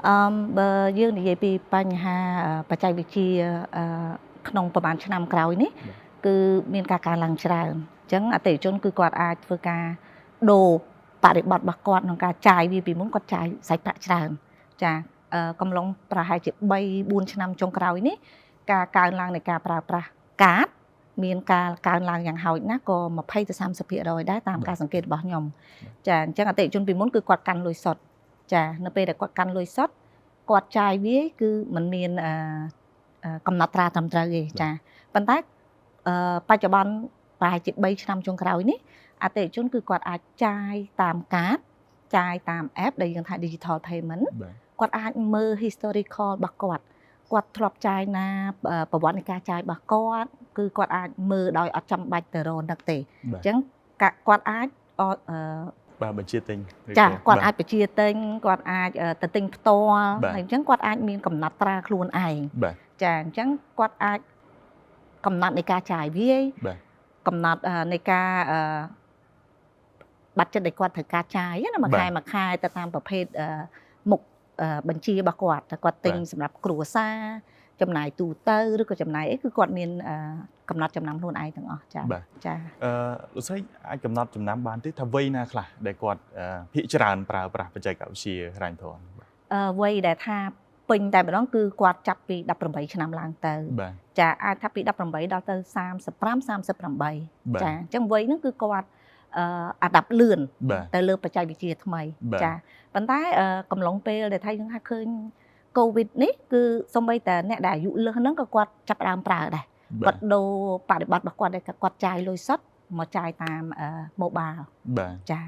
Bờ dương thì vìបញ្ហាបច្ចេកវិទ្យាក្នុងប្រហែលឆ្នាំក្រោយនេះគឺមានការកើនឡើងច្រើនអញ្ចឹងអតិថិជនគឺគាត់អាចធ្វើការដូរបរិបទរបស់គាត់ក្នុងការចាយវាពីមុនគាត់ចាយសាច់ប្រាក់ច្រើនចាកំឡុងប្រហែលជា3 4ឆ្នាំចុងក្រោយនេះការកើនឡើងនៃការប្រើប្រាស់កាតមានការកើនឡើងយ៉ាងហោចណាស់ក៏20 ទៅ 30% ដែរតាមការសង្កេតរបស់ខ្ញុំចាអញ្ចឹងអតិថិជនពីមុនគឺគាត់កាន់លុយសុទ្ធចានៅពេលដែលគាត់កាន់លុយសុទ្ធគាត់ចាយវាគឺมันមានកំណត់ត្រាត្រឹមត្រូវទេចាប៉ុន្តែបច្ចុប្បន្នប្រហែលជា3ឆ្នាំចុងក្រោយនេះអតិថិជនគឺគាត់អាចចាយតាមកាតចាយតាម app ដែលយើងថា digital payment គាត់អាចមើល historical របស់គាត់ធ្លាប់ចាយណាប្រវត្តិនៃការចាយរបស់គាត់គឺគាត់អាចមើលដោយអត់ចាំបាច់ទៅរកនឹកទេអញ្ចឹងគាត់អាចបញ្ជាទិញចាគាត់អាចបញ្ជាទិញគាត់អាចទៅទិញផ្ទាល់ហើយអញ្ចឹងគាត់អាចមានកំណត់ត្រាខ្លួនឯងចាអញ្ចឹងគាត់អាចកំណត់នៃការចាយវាកំណត់នៃការបាត់ចិត្តដែលគាត់ត្រូវការចាយណាមួយខែទៅតាមប្រភេទមុខបញ្ជារបស់គាត់តែគាត់ទិញសម្រាប់គ្រួសារចំណាយទូទៅឬក៏ចំណាយអីគឺគាត់មានកំណត់ចំណាំខ្លួនឯងទាំងអស់ចាលោកស្រីអាចកំណត់ចំណាំបានទេថាវ័យណាខ្លះដែលគាត់ភាគច្រើនប្រើប្រាស់បច្ចេកវិទ្យាហិរញ្ញវត្ថុវ័យដែលថាពេញតែម្ដងគឺគាត់ចាប់ពី18ឆ្នាំឡើងទៅចាអាចថាពី18ដល់ទៅ35 38ចាអញ្ចឹងវ័យហ្នឹងគឺគាត់អាដាប់លឿនទៅលើបច្ចេកវិទ្យាថ្មីចាប៉ុន្តែកំឡុងពេលដែលថាយើងថាឃើញកូវីដនេះគឺសូម្បីតែអ្នកដែលអាយុលើសហ្នឹងក៏គាត់ចាប់ផ្ដើមប្រើដែរគាត់ដូរបរិបត្តិរបស់គាត់ដែលគាត់ចាយលុយសុទ្ធមកចាយតាម mobile ចា